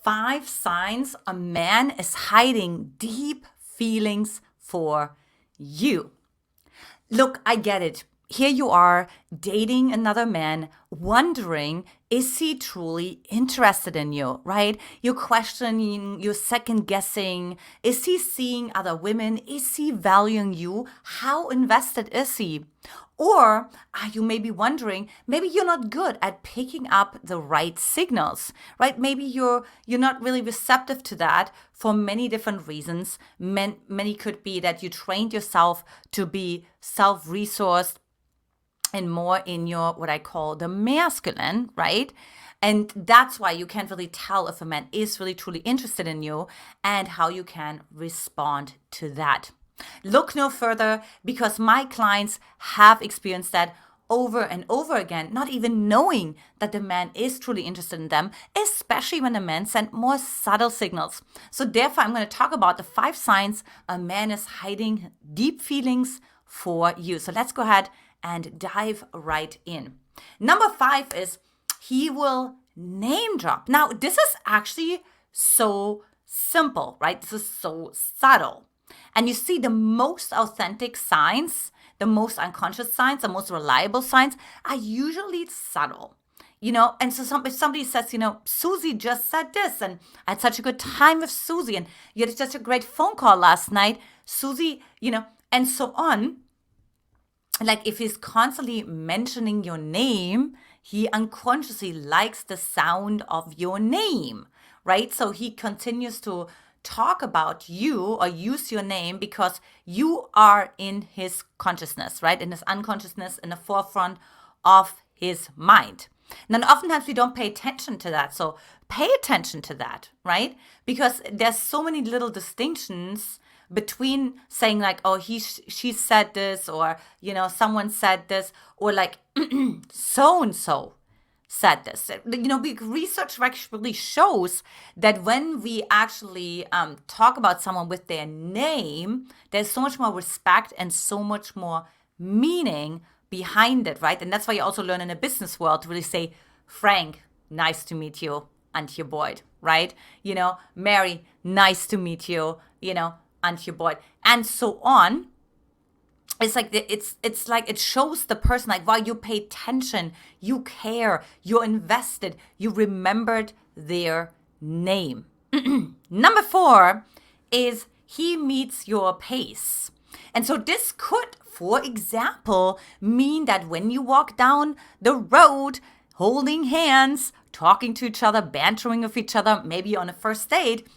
5 signs a man is hiding deep feelings for you. Look, I get it. Here you are dating another man, wondering, is he truly interested in you, right? You're questioning, you're second guessing. Is he seeing other women? Is he valuing you? How invested is he? Or are you maybe wondering, maybe you're not good at picking up the right signals, right? Maybe you're not really receptive to that for many different reasons. Many could be that you trained yourself to be self-resourced and more in your, what I call the masculine, right? And that's why you can't really tell if a man is really truly interested in you and how you can respond to that. Look no further, because my clients have experienced that over and over again, not even knowing that the man is truly interested in them, especially when the man sent more subtle signals. So therefore, I'm going to talk about the 5 signs a man is hiding deep feelings for you. So let's go ahead and dive right in. Number 5 is he will name drop. Now, this is actually so simple, right? This is so subtle. And you see, the most authentic signs, the most unconscious signs, the most reliable signs are usually subtle. And so if somebody says, Susie just said this, and I had such a good time with Susie, and you had such a great phone call last night, Susie, and so on. Like, if he's constantly mentioning your name, he unconsciously likes the sound of your name, right? So he continues to talk about you or use your name because you are in his consciousness, right? In his unconsciousness, in the forefront of his mind. Now, oftentimes we don't pay attention to that. So pay attention to that, right? Because there's so many little distinctions between saying like, oh, she said this, or, someone said this, or like so-and-so said this. Research actually shows that when we actually talk about someone with their name, there's so much more respect and so much more meaning behind it, right? And that's why you also learn in the business world to really say, Frank, nice to meet you, Antia Boyd, right? Mary, nice to meet you, Antia Boyd, and so on. It's like it's like it shows the person like, wow, you pay attention, you care, you're invested, you remembered their name. Number 4 is he meets your pace. And so this could, for example, mean that when you walk down the road holding hands, talking to each other, bantering with each other, maybe on a first date,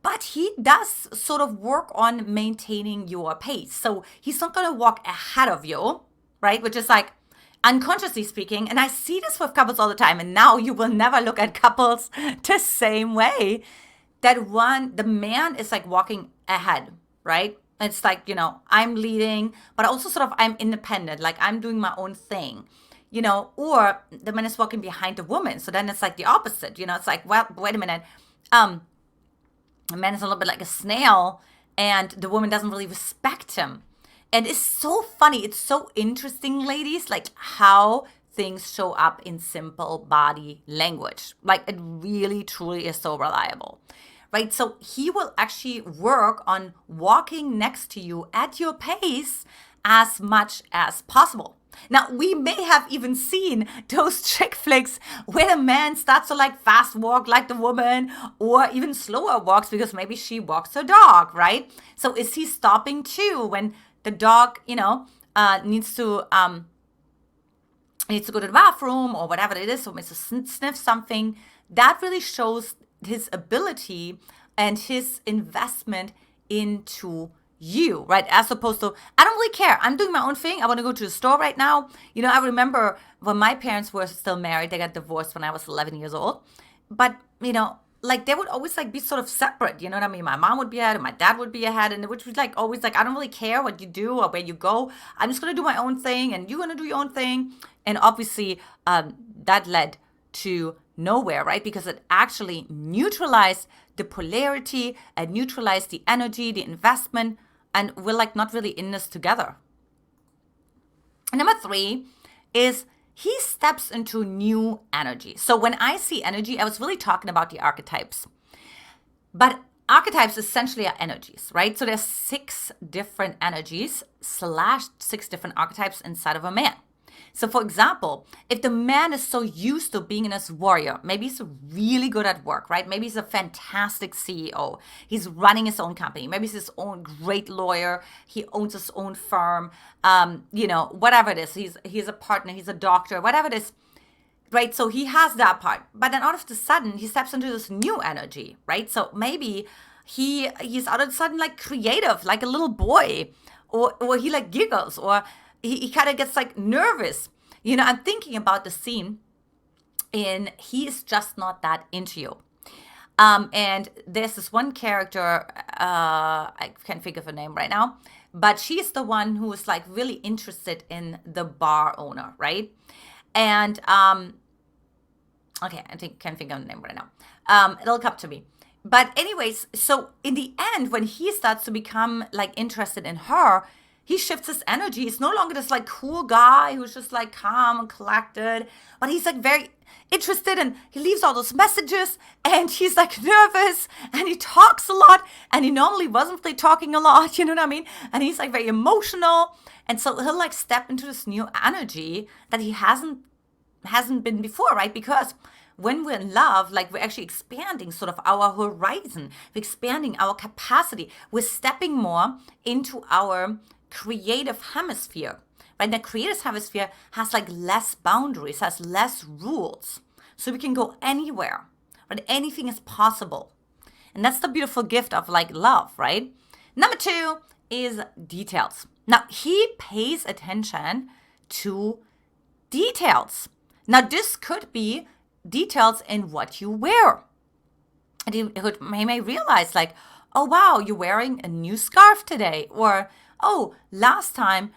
but he does sort of work on maintaining your pace. So he's not going to walk ahead of you, right? Which is like unconsciously speaking. And I see this with couples all the time. And now you will never look at couples the same way. That the man is like walking ahead, right? It's like, I'm leading, but also sort of I'm independent. Like I'm doing my own thing, or the man is walking behind the woman. So then it's like the opposite, it's like, well, wait a minute. The man is a little bit like a snail, and the woman doesn't really respect him. And it's so funny. It's so interesting, ladies, like how things show up in simple body language. Like it really, truly is so reliable, right? So he will actually work on walking next to you at your pace as much as possible. Now, we may have even seen those chick flicks where the man starts to like fast walk like the woman, or even slower walks because maybe she walks her dog, right? So is he stopping too when the dog, needs to go to the bathroom or whatever it is, or needs to sniff something? That really shows his ability and his investment into you, right? As opposed to, I don't really care. I'm doing my own thing. I want to go to the store right now. I remember when my parents were still married, they got divorced when I was 11 years old. But, like they would always like be sort of separate. You know what I mean? My mom would be ahead and my dad would be ahead. And which was like always like, I don't really care what you do or where you go. I'm just going to do my own thing and you're going to do your own thing. And obviously that led to nowhere, right? Because it actually neutralized the polarity and neutralized the energy, the investment. And we're like not really in this together. And number 3 is he steps into new energy. So when I see energy, I was really talking about the archetypes. But archetypes essentially are energies, right? So there's 6 different energies / 6 different archetypes inside of a man. So for example, if the man is so used to being this warrior, maybe he's really good at work, right? Maybe he's a fantastic CEO. He's running his own company. Maybe he's his own great lawyer. He owns his own firm. Whatever it is. He's a partner. He's a doctor. Whatever it is. Right, so he has that part, but then all of a sudden he steps into this new energy, right? So maybe he's all of a sudden like creative, like a little boy, or he like giggles, or he kind of gets like nervous. I'm thinking about the scene in He Is Just Not That Into You. And there's this one character, I can't think of her name right now, but she's the one who is like really interested in the bar owner, right? And okay, can't think of the name right now. It'll come to me. But anyways, so in the end, when he starts to become like interested in her, he shifts his energy. He's no longer this like cool guy who's just like calm and collected, but he's like very interested, and he leaves all those messages, and he's like nervous, and he talks a lot, and he normally wasn't really talking a lot, you know what I mean? And he's like very emotional, and so he'll like step into this new energy that he hasn't been before, right? Because when we're in love, like we're actually expanding sort of our horizon, we're expanding our capacity, we're stepping more into our creative hemisphere, right? The creative hemisphere has like less boundaries, has less rules, so we can go anywhere, right? Anything is possible, and that's the beautiful gift of like love, right? Number 2 is details. Now he pays attention to details. Now, this could be details in what you wear. And he may realize like, oh, wow, you're wearing a new scarf today. Or, oh, last time,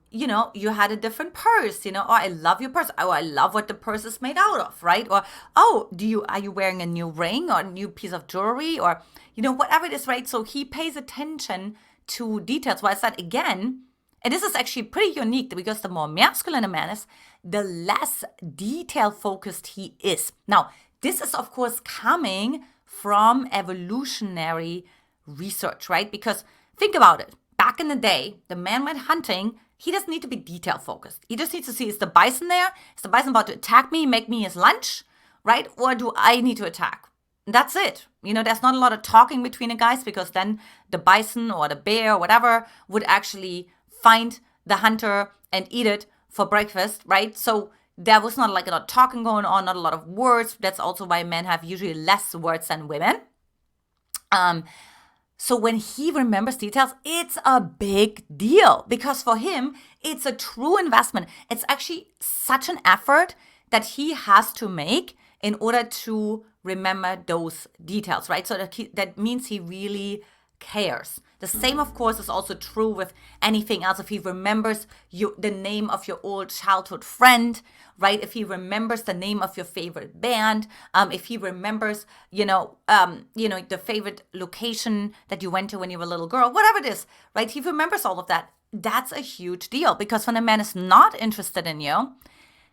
you had a different purse, oh, I love your purse. Oh, I love what the purse is made out of, right? Or, oh, are you wearing a new ring or a new piece of jewelry, or, whatever it is, right? So he pays attention to details. Why is that? Again, and this is actually pretty unique, because the more masculine a man is, the less detail-focused he is. Now, this is, of course, coming from evolutionary research, right? Because think about it. Back in the day, the man went hunting. He doesn't need to be detail-focused. He just needs to see, is the bison there? Is the bison about to attack me, make me his lunch, right? Or do I need to attack? That's it. There's not a lot of talking between the guys, because then the bison or the bear or whatever would actually find the hunter and eat it for breakfast, right? So there was not like a lot of talking going on, not a lot of words. That's also why men have usually less words than women. So when he remembers details, it's a big deal, because for him, it's a true investment. It's actually such an effort that he has to make in order to remember those details, right? So that means he really cares. The same, of course, is also true with anything else. If he remembers the name of your old childhood friend, right? If he remembers the name of your favorite band, if he remembers, the favorite location that you went to when you were a little girl, whatever it is, right? He remembers all of that. That's a huge deal, because when a man is not interested in you,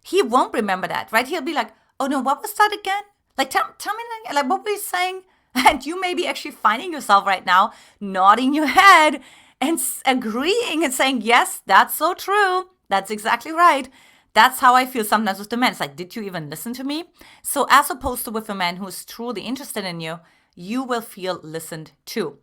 he won't remember that, right? He'll be like, oh no, what was that again? Like, tell me, like, what were you saying? And you may be actually finding yourself right now nodding your head and agreeing and saying, yes, that's so true. That's exactly right. That's how I feel sometimes with the men. It's like, did you even listen to me? So as opposed to with a man who's truly interested in you, you will feel listened to.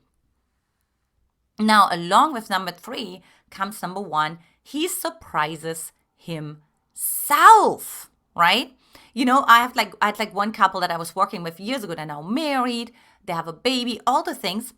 Now, along with number 3 comes number 1. He surprises himself, right? I had one couple that I was working with years ago. They're now married. They have a baby, all the things.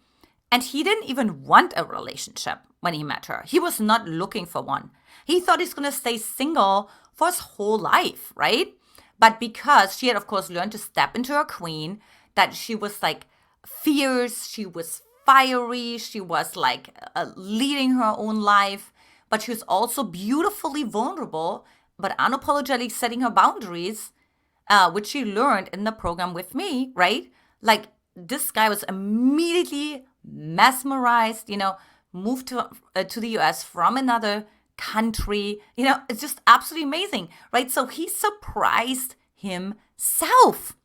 And he didn't even want a relationship when he met her. He was not looking for one. He thought he's going to stay single for his whole life, right? But because she had, of course, learned to step into her queen, that she was like fierce, she was fiery, she was like leading her own life, but she was also beautifully vulnerable, but unapologetically setting her boundaries, which she learned in the program with me, right? Like, this guy was immediately mesmerized, moved to the US from another country. It's just absolutely amazing, right? So he surprised himself,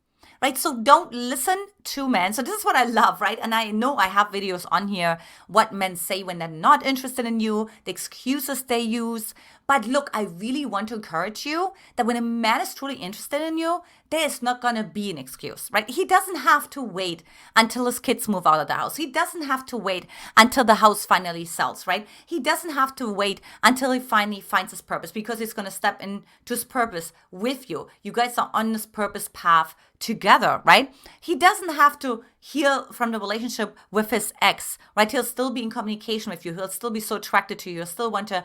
right? So don't listen to men. So this is what I love, right? And I know I have videos on here, what men say when they're not interested in you, the excuses they use. But look, I really want to encourage you that when a man is truly interested in you, there is not going to be an excuse, right? He doesn't have to wait until his kids move out of the house. He doesn't have to wait until the house finally sells, right? He doesn't have to wait until he finally finds his purpose, because he's going to step into his purpose with you. You guys are on this purpose path together, right? He doesn't have to heal from the relationship with his ex, right? He'll still be in communication with you. He'll still be so attracted to you. He'll still want to,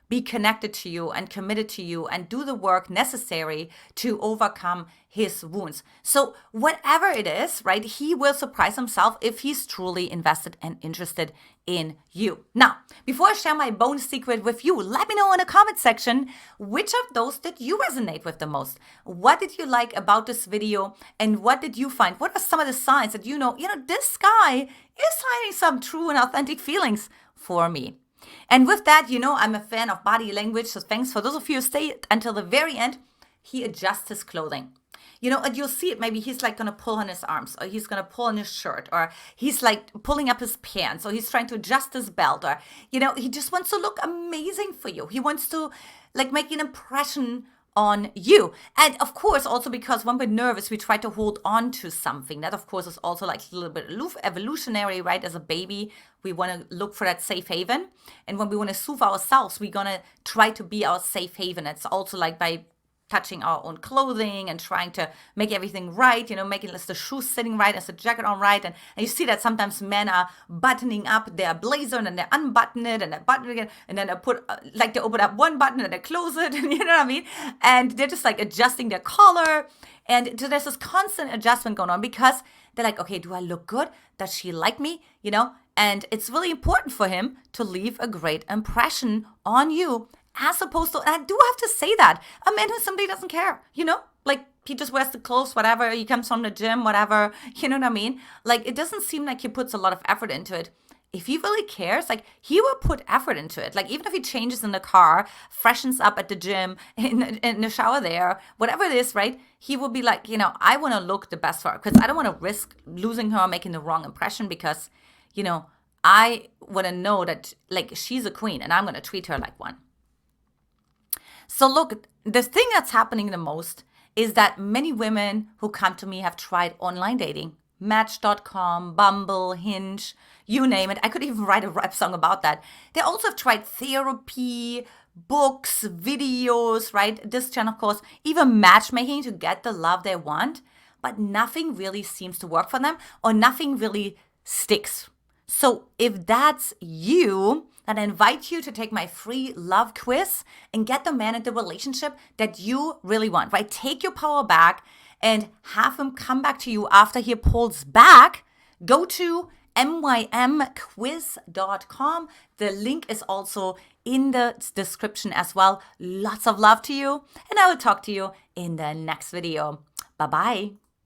be connected to you and committed to you and do the work necessary to overcome his wounds. So whatever it is, right, he will surprise himself if he's truly invested and interested in you. Now, before I share my bonus secret with you, let me know in the comment section, which of those did you resonate with the most? What did you like about this video, and what did you find? What are some of the signs that this guy is hiding some true and authentic feelings for me? And with that, I'm a fan of body language, so thanks for those of you who stay until the very end. He adjusts his clothing. And you'll see it. Maybe he's like going to pull on his arms, or he's going to pull on his shirt, or he's like pulling up his pants, or he's trying to adjust his belt, or, he just wants to look amazing for you. He wants to like make an impression on you. And of course, also because when we're nervous, we try to hold on to something. That, of course, is also like a little bit evolutionary, right? As a baby, we want to look for that safe haven. And when we want to soothe ourselves, we're going to try to be our safe haven. It's also like by touching our own clothing and trying to make everything right, making the shoes sitting right, as the jacket on right. And you see that sometimes men are buttoning up their blazer and then they unbutton it and they button it again. And then they open up one button and they close it. And you know what I mean? And they're just like adjusting their collar. And so there's this constant adjustment going on because they're like, okay, do I look good? Does she like me? And it's really important for him to leave a great impression on you. As opposed to, and I do have to say that, a man who simply doesn't care, like he just wears the clothes, whatever, he comes from the gym, whatever, you know what I mean? Like, it doesn't seem like he puts a lot of effort into it. If he really cares, like, he will put effort into it. Like, even if he changes in the car, freshens up at the gym, in the shower there, whatever it is, right? He will be like, I want to look the best for her because I don't want to risk losing her or making the wrong impression because, I want to know that, like, she's a queen and I'm going to treat her like one. So look, the thing that's happening the most is that many women who come to me have tried online dating, Match.com, Bumble, Hinge, you name it. I could even write a rap song about that. They also have tried therapy, books, videos, right? This channel course, even matchmaking to get the love they want, but nothing really seems to work for them or nothing really sticks. So if that's you, then I invite you to take my free love quiz and get the man in the relationship that you really want, right? Take your power back and have him come back to you after he pulls back. Go to mymquiz.com. The link is also in the description as well. Lots of love to you, and I will talk to you in the next video. Bye-bye.